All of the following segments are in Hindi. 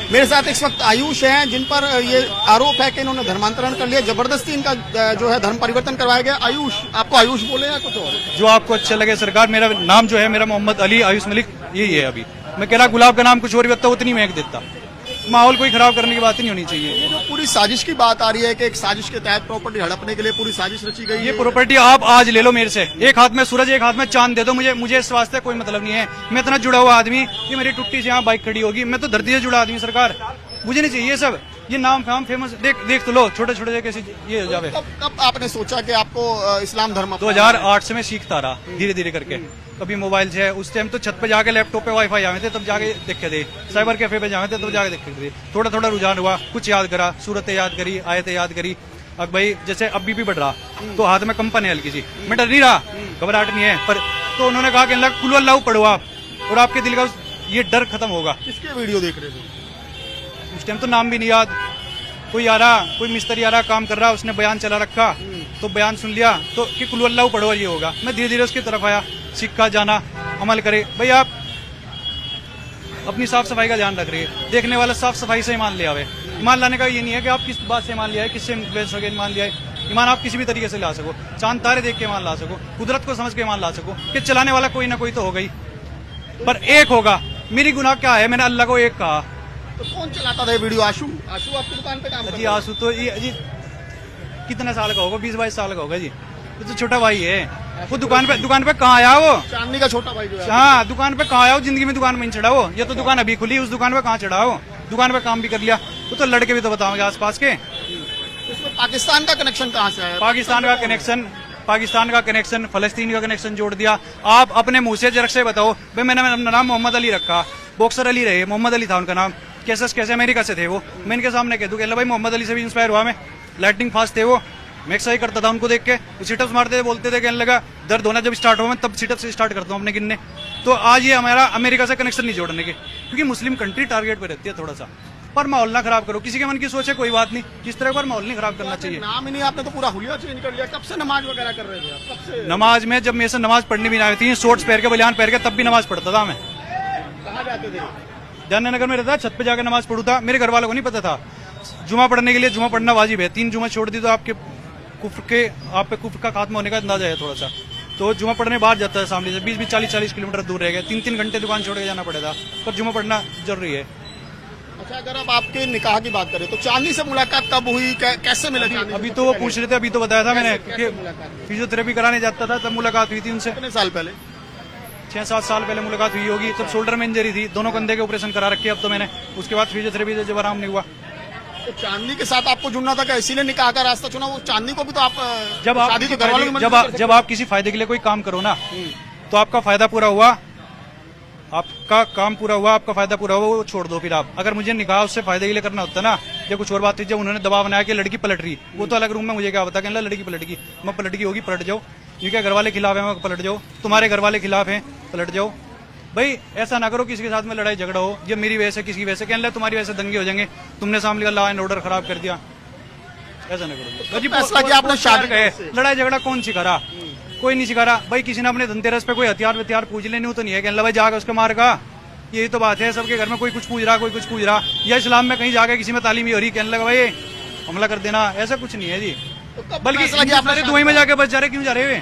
मेरे साथ इस वक्त आयुष हैं, जिन पर ये आरोप है कि इन्होंने धर्मांतरण कर लिया, जबरदस्ती इनका जो है धर्म परिवर्तन करवाया गया। आयुष, आपको आयुष बोले या कुछ और? जो आपको अच्छा लगे सरकार। मेरा नाम जो है, मेरा मोहम्मद अली आयुष मलिक यही है। अभी मैं कह रहा गुलाब का नाम कुछ और भी होता उतनी महक देता। माहौल कोई खराब करने की बात नहीं होनी चाहिए। ये जो पूरी साजिश की बात आ रही है कि एक साजिश के तहत प्रॉपर्टी हड़पने के लिए पूरी साजिश रची गई है। ये प्रॉपर्टी आप आज ले लो मेरे से, एक हाथ में सूरज एक हाथ में चांद दे दो मुझे इस वास्ते कोई मतलब नहीं है। मैं इतना जुड़ा हुआ आदमी, ये मेरी टुट्टी से यहाँ बाइक खड़ी होगी, मैं तो धरती से जुड़ा आदमी। सरकार मुझे नहीं चाहिए सब ये नाम फाम फेमस। देख तो लो, छोटे छोटे कैसे ये हो जावे। कब आपने सोचा कि आपको इस्लाम धर्म 2008 से मैं सीखता रहा धीरे धीरे करके। कभी मोबाइल से, उस टाइम तो छत पे जाके लैपटॉप पे वाईफाई आवे थे, तब जाके देखे थे। साइबर कैफे पे जावे थे, तब जाके देखे थे। थोड़ा थोड़ा रुझान हुआ, कुछ याद करा, सूरतें याद करी, आयतें याद करी। अब भाई जैसे अब बीपी बढ़ रहा तो हाथ में कंपन है हल्की सी, मैं डर नहीं रहा, घबराहट नहीं है। पर तो उन्होंने कहा कि अल्लाह कुल अल्लाह पढ़ो आप, और आपके दिल का ये डर खत्म होगा। किसके वीडियो देख रहे थे उस टाइम? तो नाम भी नहीं याद। कोई आ रहा, कोई मिस्त्री आ रहा, काम कर रहा, उसने बयान चला रखा तो बयान सुन लिया तो कि कुल अल्लाह पढ़ो ये होगा। मैं धीरे धीरे उसकी तरफ आया, सीखा, जाना, अमल करे। भाई आप अपनी साफ सफाई का ध्यान रख रहे हैं, देखने वाला साफ सफाई से ईमान ले आवे। ईमान लाने का ये नहीं है कि आप किस बात से ईमान लिया है, किससे ईमान लिया है। ईमान आप किसी भी तरीके से ला सको, चांद तारे देख के ईमान ला सको, कुदरत को समझ के ईमान ला सको कि चलाने वाला कोई ना कोई तो होगा ही, पर एक होगा। मेरी गुनाह क्या है, मैंने अल्लाह को एक कहा। तो कौन चलाता था ये वीडियो? आशु आपकी दुकान पे काम करता जी आशु तो जी कितने साल का होगा? 20-22 साल का होगा जी। ये तो छोटा भाई है। वो दुकान पे कहाँ आया वो? चांदनी का छोटा भाई जो है। हाँ, दुकान पे कहाँ आया वो? जिंदगी में दुकान में नहीं चढ़ा वो। ये तो दुकान अभी खुली, उस दुकान पे कहाँ चढ़ा वो? दुकान पे काम भी कर लिया। वो तो लड़के भी तो बताओगे आस पास के। इसमें पाकिस्तान का कनेक्शन कहाँ से आया? पाकिस्तान का कनेक्शन, फलस्तीन का कनेक्शन जोड़ दिया। आप अपने मुंह से जरक से बताओ। भाई मैंने अपना नाम मोहम्मद अली रखा, बॉक्सर अली रहे, मोहम्मद अली था उनका नाम। कैसे अमेरिका से थे वो। मैं इनके सामने कह दूं कि भाई मोहम्मद अली से भी इंस्पायर हुआ मैं। लाइटिंग फास्ट थे वो, मैं एक्सरसाइज करता था उनको देख के। वो सिटअप्स मारते थे, बोलते थे, कहने लगा दर्द होना जब स्टार्ट हो मैं तब सिटअप से स्टार्ट करता हूँ अपने गिनने। तो आज ये हमारा अमेरिका से कनेक्शन नहीं जोड़ने के, क्योंकि मुस्लिम कंट्री टारगेट पे रहती है थोड़ा सा। पर माहौल ना खराब करो, किसी के मन की सोच है कोई बात नहीं, किस तरह पर माहौल नहीं खराब करना चाहिए। नाम ही नहीं, आपने तो पूरा हुलिया चेंज कर लिया। कब से नमाज वगैरह कर रहे थे आप? कब से? नमाज में जब मेरे से नमाज पढ़नी भी ना आई थी, शॉर्ट्स पहन के, बलियान पहन के, तब भी नमाज पढ़ता था मैं। कहाँ जाते थे? जानने नगर में रहता, छत पे जाकर नमाज पढ़ू था। मेरे घर वालों को नहीं पता था जुमा पढ़ने के लिए जुमा पढ़ना वाजिब है। 3 जुमा छोड़ दी तो आपके आप पे कुफ्र का खात्मा होने का अंदाजा है थोड़ा सा। तो जुमा पढ़ने बाहर जाता है सामने से, 20-20, 40-40 किलोमीटर दूर रह गए। 3-3 घंटे दुकान छोड़ के जाना पड़ेगा, पर जुमा पढ़ना जरूरी है। अच्छा, अगर आप आपके निकाह की बात करें तो चांदनी से मुलाकात कब हुई, कैसे मिला? अभी तो वो पूछ रहे थे, अभी तो बताया था मैंने कि फिजियोथेरेपी कराने जाता था, तब मुलाकात हुई थी उनसे। कितने साल पहले? 6-7 साल पहले मुलाकात हुई होगी। तब शोल्डर में इंजरी थी, दोनों कंधे के ऑपरेशन करा रखे अब तो मैंने। उसके बाद फिजियोथेरेपी से जब आराम नहीं हुआ। तो चांदनी के साथ आपको जुड़ना था क्या? इसीलिए निकाह का रास्ता चुना? वो चांदनी को भी तो आप जब आप किसी फायदे के लिए कोई काम करो ना, तो आपका फायदा पूरा हुआ, आपका काम पूरा हुआ, आपका फायदा पूरा हुआ, वो छोड़ दो फिर आप। अगर मुझे निकाह उससे फायदे के लिए करना होता ना, या कुछ और बात थी, जब उन्होंने दबाव बनाया कि लड़की पलट रही, वो तो अलग रूम में मुझे क्या पता कि लड़की पलट गई। मैं पलट गई होगी, पलट जाओ। क्योंकि घर वाले खिलाफ है, मैं पलट जाओ। तुम्हारे घर वाले खिलाफ हैं, पलट जाओ। भाई ऐसा ना करो किसी के साथ में लड़ाई झगड़ा हो, ये मेरी वजह से, किसी की वजह से, कहने लगे तुम्हारी वजह से दंगे हो जाएंगे, तुमने सामने लॉ एंड ऑर्डर खराब कर दिया। ऐसा ना करो। फैसला किया आपने शादी का? लड़ाई झगड़ा कौन सिखा रहा? कोई नहीं सिखा रहा। भाई किसी ने अपने धनतेरस पे कोई हथियार पूछ लेने तो नहीं है, कहने भाई जाकर उसके मार का। यही तो बात है, सबके घर में कोई कुछ पूछ रहा, कोई कुछ पूछ रहा। या इस्लाम में कहीं जाकर किसी में तालीम ही हो रही, कहने लगा भाई हमला कर देना, ऐसा कुछ नहीं है जी। बल्कि दुबई में जाके बच जा रहे, क्यों जा रहे?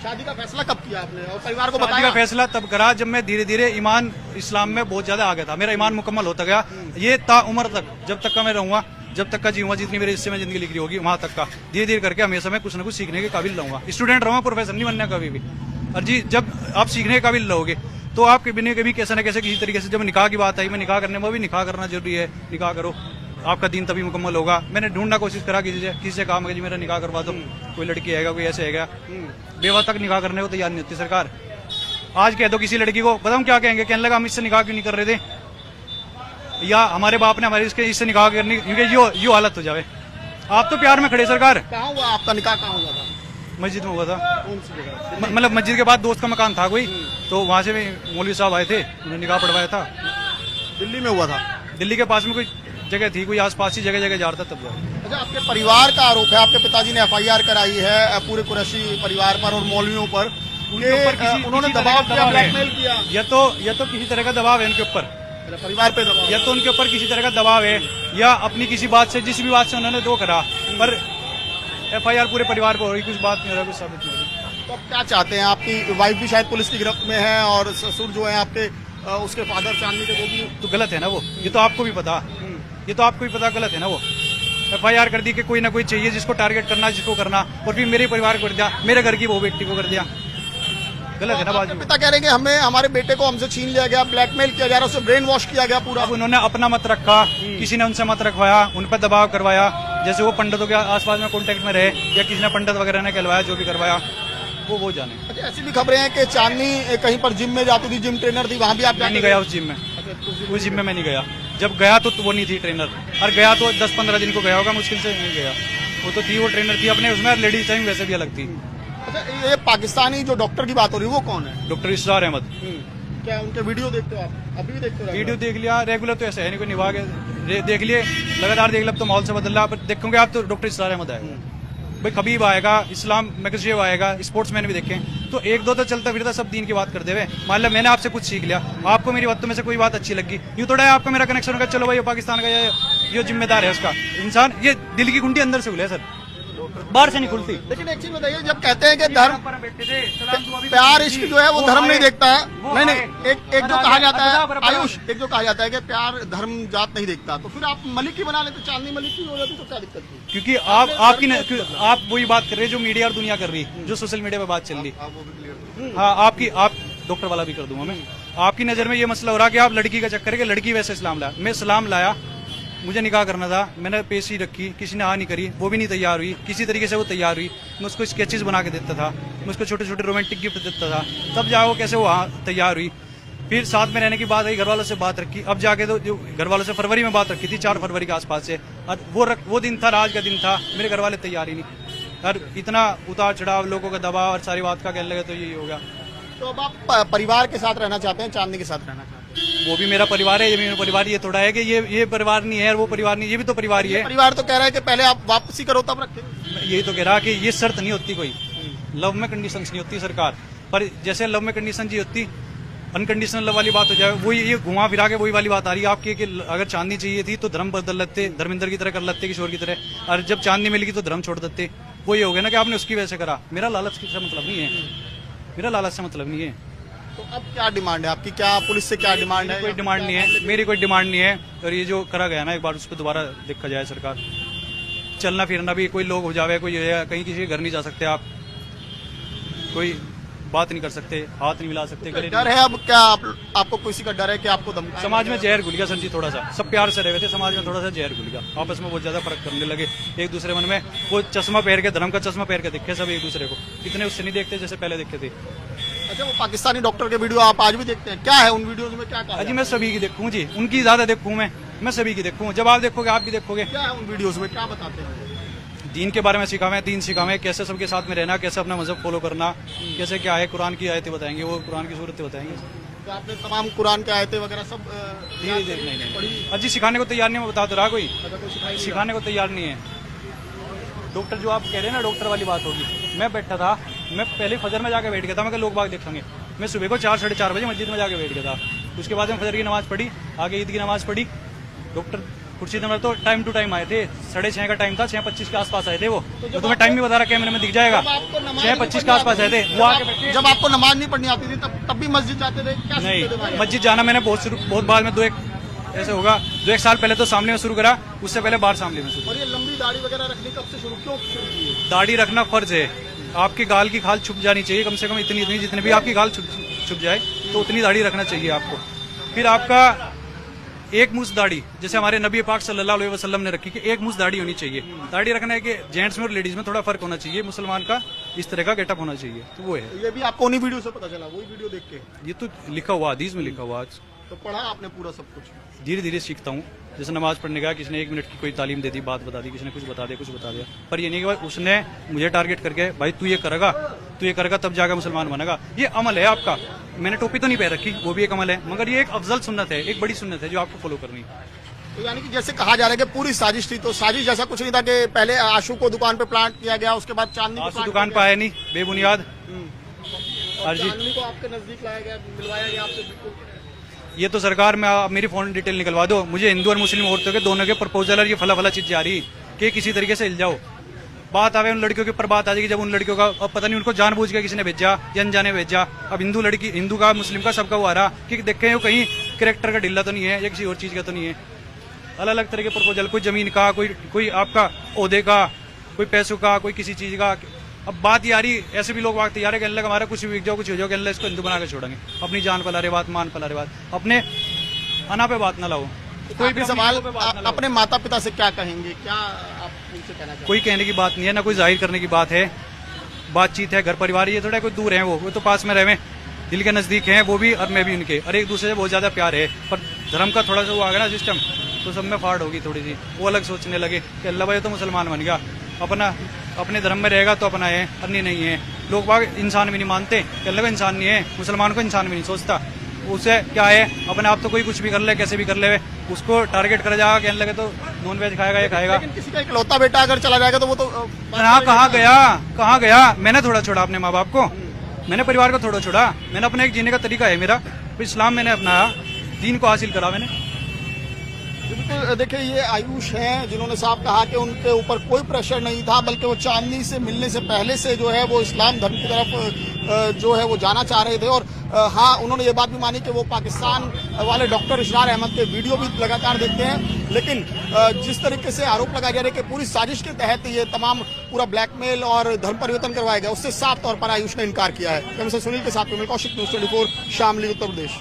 शादी का फैसला कब किया आपने और परिवार को बताया? शादी का फैसला तब करा जब मैं धीरे धीरे ईमान इस्लाम में बहुत ज्यादा आ गया था, मेरा ईमान मुकम्मल होता गया। ये ता उम्र तक, जब तक का मैं रहूंगा, जब तक का जीऊंगा, जितनी मेरे हिस्से में जिंदगी लिखी होगी, वहां तक का धीरे धीरे करके हमेशा मैं कुछ न कुछ सीखने के काबिल रहूंगा। स्टूडेंट रहूंगा, प्रोफेसर नहीं बनने कभी भी। और जी जब आप सीखने के काबिल रहोगे तो आपके बिना कभी कैसे न कैसे किसी तरीके से, जब निकाह की बात आई, मैं निकाह करने में भी निकाह करना जरूरी है, निकाह करो, आपका दीन तभी मुकम्मल होगा। मैंने ढूंढना कोशिश करा किसी से कहा जी मेरा निकाह करवा दो, कोई लड़की आएगा, कोई ऐसे आएगा। बेवा तक निकाह करने को तैयार नहीं होती सरकार। आज कह दो किसी लड़की को, बताऊं क्या कहेंगे? कहने लगा हम इससे निकाह क्यों नहीं कर रहे थे, या हमारे बाप ने हमारे इससे निकाह करनी, क्योंकि यो हालत हो जावे। आप तो प्यार में खड़े सरकार। कहाँ हुआ आपका निकाह? कहाँ हुआ था? मस्जिद में हुआ था। कौन सी जगह? मतलब मस्जिद के बाद दोस्त का मकान था कोई, तो वहां से भी मौलवी साहब आए थे, उन्होंने निकाह पढ़वाया था। दिल्ली में हुआ था? दिल्ली के पास में कोई जगह थी, कोई आसपास ही जगह जा रहा था तब जाए। अच्छा, आपके परिवार का आरोप है, आपके पिताजी ने FIR कराई है पूरे कुरैशी परिवार पर और मौलवियों पर, उन्होंने दबाव किया, ब्लैकमेल किया। यह तो किसी तरह का दबाव है उनके ऊपर। परिवार पे दबाव। या तो उनके ऊपर किसी तरह का दबाव है, या अपनी किसी बात से, जिस भी बात से उन्होंने दो करा, पर FIR पूरे परिवार पर हो रही, कुछ बात नहीं हो रहा, कुछ साबित नहीं हो रही। तो अब क्या चाहते हैं? आपकी वाइफ भी शायद पुलिस की गिरफ्त में है और ससुर जो है आपके उसके फादर चांदनी के, वो भी तो गलत है ना वो, ये तो आपको भी पता, ये तो आपको भी पता गलत है ना वो। FIR कर दी कि कोई ना कोई चाहिए जिसको टारगेट करना, जिसको करना, और फिर मेरे परिवार को कर दिया, मेरे घर की वो बेटी को कर दिया, गलत है ना बात। पिता कह रहे हैं कि हमें हमारे बेटे को हमसे छीन लिया गया, ब्लैकमेल किया जा रहा है, उसे ब्रेन वॉश किया गया पूरा। अब उन्होंने अपना मत रखा, किसी ने उनसे मत रखवाया, उन पर दबाव करवाया, जैसे वो पंडितों के आसपास में कांटेक्ट में रहे, या किसी ने पंडित वगैरह ने कहलवाया, जो भी करवाया वो जाने। अच्छा, ऐसी भी खबरें हैं कि चांदनी कहीं पर जिम में जाती थी, जिम ट्रेनर थी, वहां भी आप मैं नहीं गया उस जिम में, उस जिम में मैं नहीं गया। जब गया तो वो नहीं थी ट्रेनर, और गया तो 10-15 दिन को गया होगा, मुश्किल से नहीं गया। वो तो थी, वो ट्रेनर थी अपने उसमें, लेडीज टाइम वैसे भी अलग थी। अच्छा, ये पाकिस्तानी जो डॉक्टर की बात हो रही है वो कौन है? डॉक्टर इसरार अहमद। क्या उनके वीडियो देखते हो आप? अभी भी देखते हो? वीडियो देख लिया, रेगुलर तो ऐसे है नहीं, कोई निभा के देख लिए, लगातार देख लिया, अब तो माहौल से बदल रहा, पर देखोगे आप तो डॉक्टर इसरार अहमद आएगा भाई, खबीब आएगा, इस्लाम मैगजीव आएगा, स्पोर्ट्समैन भी देखें, तो एक दो तो चलता फिरता सब दीन की बात कर देवे। मान लो मैंने आपसे कुछ सीख लिया, आपको मेरी बातों में से कोई बात अच्छी लगी, यूं थोड़ा है आपका मेरा कनेक्शन होगा, चलो भाई ये पाकिस्तान का ये जिम्मेदार है उसका इंसान, ये दिल की कुंडी अंदर से खुले सर, बाहर से नहीं खुलती। लेकिन एक चीज बताइए, जब कहते हैं कि धर्म प्यार इश्क जो है वो धर्म नहीं देखता है, नहीं एक जो कहा जाता है आयुष, एक जो कहा जाता है कि प्यार धर्म जात नहीं देखता, तो फिर आप मलिक की बना लेते, चांदनी मलिक की हो जाती तो क्या दिक्कत थी? क्योंकि आप वही बात कर रहे हैं जो मीडिया और दुनिया कर रही, जो सोशल मीडिया पे बात चल रही। हाँ, आप डॉक्टर वाला भी कर दूंगा मैं। आपकी नजर में ये मसला हो रहा कि आप लड़की का चक्कर है कि लड़की वैसे इस्लाम लाया, मैं इस्लाम लाया, मुझे निकाह करना था, मैंने पेशी रखी, किसी ने हाँ नहीं करी, वो भी नहीं तैयार हुई, किसी तरीके से वो तैयार हुई, मैं उसको स्केचेस बना के देता था, मैं उसको छोटे छोटे रोमांटिक गिफ्ट देता था, तब जाओ कैसे वो हाँ तैयार हुई। फिर साथ में रहने की बात आई, घर वालों से बात रखी, अब जाके तो जो घर वालों से फरवरी में बात रखी थी, 4 फरवरी के आसपास से, और वो दिन था, आज का दिन था, मेरे घर वाले तैयार ही नहीं, और इतना उतार चढ़ाव, लोगों का दबाव और सारी बात का कहने लगे, तो यही हो गया। तो अब आप परिवार के साथ रहना चाहते हैं, चांदनी के साथ रहना चाहते हैं? वो भी मेरा परिवार है, ये भी मेरा परिवार, ये थोड़ा है कि ये परिवार नहीं है और वो परिवार नहीं, ये भी तो परिवार ही है। परिवार तो कह रहा है कि पहले आप वापसी करो तब रखें। यही तो कह रहा कि ये शर्त नहीं होती, कोई लव में कंडीशन नहीं होती सरकार, पर जैसे लव में कंडीशन जी होती, अनकंडीशनल लव वाली बात हो जाए, वही ये घुमा फिरा के वही वाली बात आ रही है आपकी कि अगर चांदनी चाहिए थी तो धर्म बदल लेते, धर्मेंद्र की तरह कर लेते, किशोर की तरह, और जब चांदनी मिल गई तो धर्म छोड़ देते। वो ये हो गया ना कि आपने उसकी वजह से करा। मेरा लालच से मतलब नहीं है, मेरा लालच से मतलब नहीं है। तो अब क्या डिमांड है आपकी? क्या पुलिस से क्या डिमांड है? कोई डिमांड नहीं है, मेरी कोई डिमांड नहीं है, और ये जो करा गया ना एक बार उस पर दोबारा देखा जाए। सरकार चलना फिरना भी, कोई लोग हो जावे, कोई कहीं किसी के घर नहीं जा सकते आप, कोई बात नहीं कर सकते, हाथ नहीं मिला सकते। डर है अब क्या आपको किसी का डर है कि आपको धमकाएंगे? समाज में जहर घुल गया सर जी, थोड़ा सा सब प्यार से रहे थे, समाज में थोड़ा सा जहर घुल गया, आपस में बहुत ज्यादा फर्क करने लगे एक दूसरे मन में। वो चश्मा पहन के, धर्म का चश्मा पहन के दिखे सब एक दूसरे को, इतने उससे नहीं देखते जैसे पहले देखते थे। अच्छा, वो पाकिस्तानी डॉक्टर के वीडियो आप आज भी देखते हैं, क्या है उन वीडियोज में? क्या कहा जी मैं सभी की देखूं जी, उनकी ज्यादा देखूं मैं सभी की देखूं। जब आप देखोगे आप भी देखोगे। क्या है उन वीडियोज में, क्या बताते हैं? दीन के बारे में सिखावे, दीन सिखावे, कैसे सबके साथ में रहना, कैसे अपना मजहब फॉलो करना, कैसे क्या है, कुरान की आयतें बताएंगे, वो कुरान की सूरतें बताएंगे। तो आपने तमाम कुरान के आयतें वगैरह सब धीरे धीरे नहीं अजी सिखाने को तैयार नहीं, मैं बता तो रहा, कोई सिखाने को तैयार नहीं है। डॉक्टर जो आप कह रहे हैं ना, डॉक्टर वाली बात होगी। मैं बैठा था, मैं पहले फजर में जाके बैठ गया था, मैं लोग बाग देखेंगे। मैं सुबह को 4-4:30 बजे मस्जिद में जाके बैठ गया था, उसके बाद में फजर की नमाज पढ़ी, आगे ईद की नमाज पढ़ी। डॉक्टर कुर्सी नंबर तो टाइम टू टाइम आए थे, 6:30 का टाइम था, 6:25 के आसपास आए थे वो। तो तुम्हें टाइम भी बता रहा कैमरे में दिख जाएगा, 6:25 के आसपास आए थे वो आके। जब आपको नमाज नहीं पढ़नी आती थी तब भी मस्जिद जाते थे? क्या नहीं, मस्जिद जाना मैंने बहुत बाद में 2-1 ऐसे होगा, 2-1 साल पहले तो सामने में शुरू करा, उससे पहले बाहर सामने में शुरू। और ये लंबी दाढ़ी वगैरह रखनी कब से शुरू, क्यों शुरू की? दाढ़ी रखना फर्ज है, आपके गाल की खाल छुप जानी चाहिए, कम से कम इतनी जितने भी आपकी गाल छुप जाए तो उतनी दाढ़ी रखना चाहिए आपको। फिर आपका एक मुश्त दाढ़ी, जैसे हमारे नबी पाक सल्लल्लाहु अलैहि वसल्लम ने रखी कि एक मुश्त दाढ़ी होनी चाहिए। दाढ़ी रखना है कि जेंट्स में और लेडीज में थोड़ा फर्क होना चाहिए, मुसलमान का इस तरह का गेटअप होना चाहिए, तो वो है। ये भी आपको उन्हीं वीडियो से पता चला, वही वीडियो देख के? ये तो लिखा हुआ, हदीस में लिखा हुआ। तो पढ़ा आपने पूरा सब कुछ? धीरे धीरे सीखता हूँ, जैसे नमाज पढ़ने का किसी ने 1 मिनट की कोई तालीम दे दी, बात बता दी, किसी ने कुछ बता दिया, पर ये नहीं कि भाई उसने मुझे टारगेट करके भाई तू ये करेगा तब जाकर मुसलमान बनेगा। ये अमल है आपका, मैंने टोपी तो नहीं पहन रखी, वो भी एक अमल है, मगर ये एक अफजल सुन्नत है, एक बड़ी सुन्नत है जो आपको फॉलो करनी है। तो यानी कि जैसे कहा जा रहा है कि पूरी साजिश थी, तो साजिश जैसा कुछ नहीं था कि पहले आशू को दुकान पे प्लांट किया गया, उसके बाद चांदनी आशू दुकान पे आया नहीं, बेबुनियाद। चांदनी को आपके नजदीक लाया गया, मिलवाया गया आपसे? बिल्कुल ये तो सरकार में आप मेरी फोन डिटेल निकलवा दो, मुझे हिंदू और मुस्लिम औरतों के दोनों के प्रपोजल और ये फला फला चीज जा रही कि किसी तरीके से हिल जाओ। बात आवे उन लड़कियों के ऊपर बात आ जाएगी जब उन लड़कियों का अब पता नहीं उनको जानबूझ के किसी ने भेजा या अनजाने भेजा। अब हिंदू लड़की, हिंदू का मुस्लिम का सबका वो आ रहा कि देखें वो कहीं कैरेक्टर का ढिल्ला तो नहीं है या किसी और चीज का तो नहीं है। अलग अलग तरह के प्रपोजल, कोई जमीन का, कोई आपका ओहदे का, कोई पैसों का, कोई किसी चीज का। अब बात ये आ रही, ऐसे भी लोग बात तैयार है, कहने लगा हमारा कुछ भी बिक जाओ, कुछ हो जाओ, कहने लगा इसको हिंदू बना के छोड़ेंगे। अपनी जान पला रहे बात, मान पला रहे बात, अपने अना पे बात ना लाओ। कोई भी सवाल अपने माता पिता से क्या कहेंगे, क्या आप उनसे कहना चाहेंगे? कोई कहने की बात नहीं है, ना कोई जाहिर करने की बात है, बातचीत है, घर परिवार, ये थोड़ा कोई दूर है, वो तो पास में रहे, दिल के नजदीक हैं वो भी और मैं भी उनके, और एक दूसरे से बहुत ज्यादा प्यार है। पर धर्म का थोड़ा सा वो आ गया ना सिस्टम, तो सब में फाड़ होगी थोड़ी सी, वो अलग सोचने लगे कि अल्लाह भाई तो मुसलमान बन गया, अपना अपने धर्म में रहेगा तो अपना है, अन्य नहीं है। लोग बाग इंसान भी नहीं मानते कि अल्लाह का इंसान नहीं है, मुसलमान को इंसान भी नहीं सोचता। उसे क्या है, अपने आप तो कोई कुछ भी कर ले, कैसे भी कर ले, उसको टारगेट करा जाएगा, कहने लगे तो नॉन वेज खाएगा या खाएगा। लेकिन किसी का इकलौता बेटा अगर चला जाएगा तो वो तो कहाँ गया, मैंने थोड़ा छोड़ा अपने माँ बाप को, मैंने परिवार को थोड़ा छोड़ा, मैंने अपने एक जीने का तरीका है मेरा, इस्लाम मैंने अपनाया, दीन को हासिल करा मैंने। बिल्कुल, देखिए ये आयुष हैं जिन्होंने साफ कहा कि उनके ऊपर कोई प्रेशर नहीं था, बल्कि वो चांदनी से मिलने से पहले से जो है वो इस्लाम धर्म की तरफ जो है वो जाना चाह रहे थे। और हाँ, उन्होंने ये बात भी मानी कि वो पाकिस्तान वाले डॉक्टर इशरार अहमद के वीडियो भी लगातार देखते हैं। लेकिन जिस तरीके से आरोप लगाया जा रहा है कि पूरी साजिश के तहत ये तमाम पूरा ब्लैकमेल और धर्म परिवर्तन करवाया गया, उससे साफ तौर पर आयुष ने इनकार किया है। सुनील के साथ में कौशिक, न्यूज़ 24 शामली, उत्तर प्रदेश।